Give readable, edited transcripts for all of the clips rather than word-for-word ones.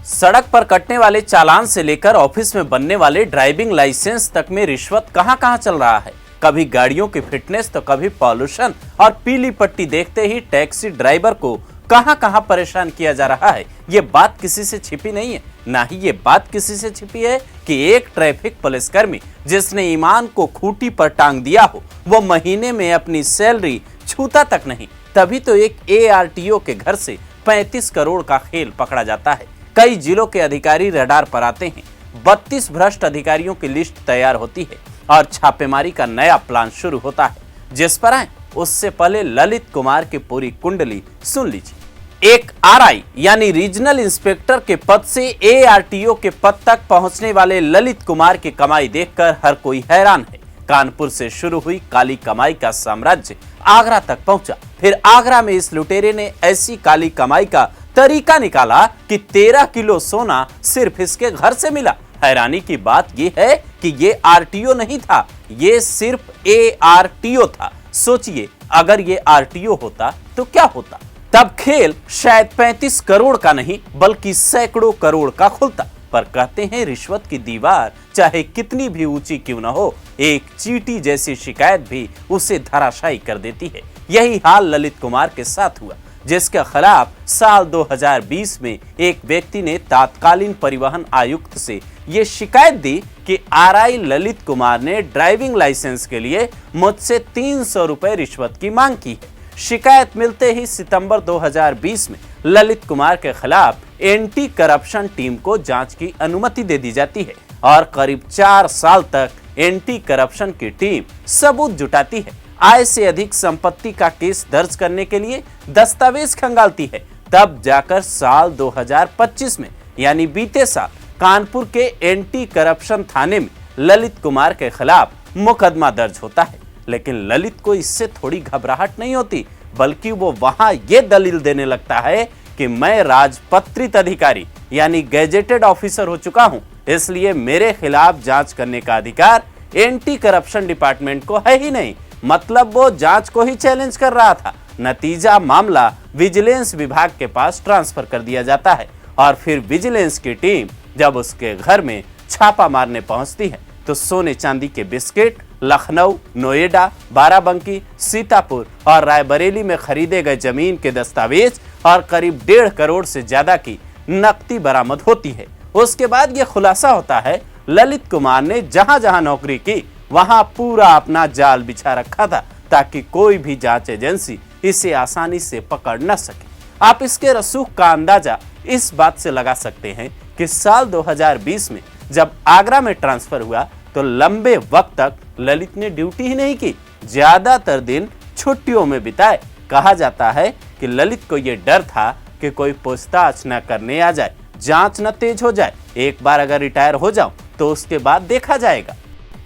सड़क पर कटने वाले चालान से लेकर ऑफिस में बनने वाले ड्राइविंग लाइसेंस तक में रिश्वत कहां चल रहा है। कभी गाड़ियों की फिटनेस तो कभी पॉल्यूशन और पीली पट्टी देखते ही टैक्सी ड्राइवर को कहां परेशान किया जा रहा है। ये बात किसी से छिपी नहीं है, ना ही ये बात किसी से छिपी है कि एक ट्रैफिक पुलिसकर्मी जिसने ईमान को खूंटी पर टांग दिया हो, वो महीने में अपनी सैलरी छूता तक नहीं। तभी तो एक ARTO के घर से 35 करोड़ का खेल पकड़ा जाता है। कई जिलों के अधिकारी रडार पर आते हैं, 32 भ्रष्ट अधिकारियों की लिस्ट तैयार होती है और छापेमारी का नया प्लान शुरू होता है। जिस पर आए उससे पहले ललित कुमार की पूरी कुंडली सुन लीजिए। एक RI यानी रीजनल इंस्पेक्टर के पद से ARTO के पद तक पहुंचने वाले ललित कुमार की कमाई देखकर हर कोई हैरान है। कानपुर से शुरू हुई काली कमाई का साम्राज्य आगरा तक पहुंचा। फिर आगरा में इस लुटेरे ने ऐसी काली कमाई का तरीका निकाला कि 13 किलो सोना सिर्फ इसके घर से मिला। हैरानी की बात यह है कि ये RTO नहीं था, ये सिर्फ ARTO था। सोचिए, अगर ये RTO होता तो क्या होता? तब खेल शायद 35 करोड़ का नहीं बल्कि सैकड़ों करोड़ का खुलता। पर कहते हैं रिश्वत की दीवार चाहे कितनी भी ऊंची क्यों न हो, एक चींटी जैसी शिकायत भी उसे धराशायी कर देती है। यही हाल ललित कुमार के साथ हुआ, जिसके खिलाफ साल 2020 में एक व्यक्ति ने तत्कालीन परिवहन आयुक्त से ये शिकायत दी कि RI ललित कुमार ने ड्राइविंग लाइसेंस के लिए मुझसे 300 रुपए रिश्वत की मांग की है। शिकायत मिलते ही सितंबर 2020 में ललित कुमार के खिलाफ एंटी करप्शन टीम को जांच की अनुमति दे दी जाती है और करीब 4 साल तक एंटी करप्शन की टीम सबूत जुटाती है। आय से अधिक संपत्ति का केस दर्ज करने के लिए दस्तावेज खंगालती है। तब जाकर साल 2025 में यानी बीते साल कानपुर के एंटी करप्शन थाने में ललित कुमार के खिलाफ मुकदमा दर्ज होता है। लेकिन ललित को इससे थोड़ी घबराहट नहीं होती, बल्कि वो वहां ये दलील देने लगता है कि मैं राजपत्रित अधिकारी यानी गैजेटेड ऑफिसर हो चुका हूं, इसलिए मेरे खिलाफ जांच करने का अधिकार एंटी करप्शन डिपार्टमेंट को है ही नहीं। मतलब वो जांच को ही चैलेंज कर रहा था। नतीजा मामला विजिलेंस विभाग के पास ट्रांसफर कर दिया जाता है और फिर विजिलेंस की टीम जब उसके घर में छापा मारने पहुंचती है तो सोने चांदी के बिस्किट लखनऊ, नोएडा, बाराबंकी, सीतापुर और रायबरेली में खरीदे गए जमीन के दस्तावेज और करीब 1.5 करोड़ से ज्यादा की नकदी बरामद होती है। उसके बाद यह खुलासा होता है ललित कुमार ने जहां जहां नौकरी की वहां पूरा अपना जाल बिछा रखा था ताकि कोई भी जांच एजेंसी इसे आसानी से पकड़ न सके। आप इसके रसूख का अंदाजा इस बात से लगा सकते हैं कि साल 2020 में जब आगरा में ट्रांसफर हुआ तो लंबे वक्त तक ललित ने ड्यूटी ही नहीं की, ज्यादातर दिन छुट्टियों में बिताए। कहा जाता है कि ललित को यह डर था कि कोई पूछताछ न करने आ जाए, जांच न तेज हो जाए। एक बार अगर रिटायर हो जाऊं तो उसके बाद देखा जाएगा।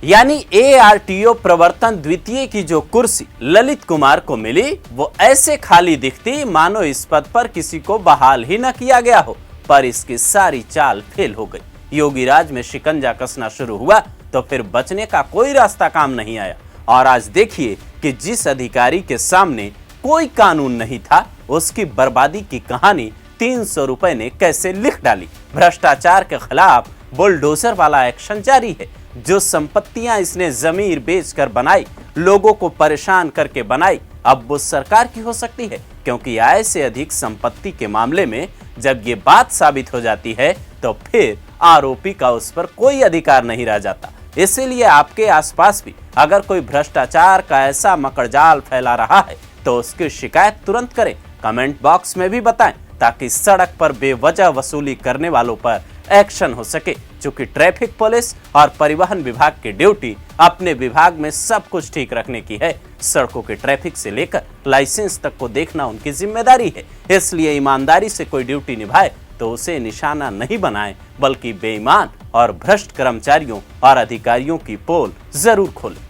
यानी ARTO प्रवर्तन द्वितीय की जो कुर्सी ललित कुमार को मिली वो ऐसे खाली दिखती मानो इस पद पर किसी को बहाल ही न किया गया हो। पर इसकी सारी चाल फेल हो गई। योगी राज में शिकंजा कसना शुरू हुआ तो फिर बचने का कोई रास्ता काम नहीं आया। और आज देखिए कि जिस अधिकारी के सामने कोई कानून नहीं था, उसकी बर्बादी की कहानी 300 रुपए ने कैसे लिख डाली। भ्रष्टाचार के खिलाफ बुलडोजर वाला एक्शन जारी है। जो संपत्तियां इसने जमीर बेचकर बनाई, लोगों को परेशान करके बनाई, अब वो सरकार की हो सकती है, क्योंकि आय से अधिक संपत्ति के मामले में जब ये बात साबित हो जाती है तो फिर आरोपी का उस पर कोई अधिकार नहीं रह जाता। इसीलिए आपके आसपास भी अगर कोई भ्रष्टाचार का ऐसा मकड़जाल फैला रहा है तो उसकी शिकायत तुरंत करें। कमेंट बॉक्स में भी बताएं ताकि सड़क पर बेवजह वसूली करने वालों पर एक्शन हो सके। चूंकि ट्रैफिक पुलिस और परिवहन विभाग की ड्यूटी अपने विभाग में सब कुछ ठीक रखने की है, सड़कों के ट्रैफिक से लेकर लाइसेंस तक को देखना उनकी जिम्मेदारी है। इसलिए ईमानदारी से कोई ड्यूटी निभाए तो उसे निशाना नहीं बनाए, बल्कि बेईमान और भ्रष्ट कर्मचारियों और अधिकारियों की पोल जरूर खोले।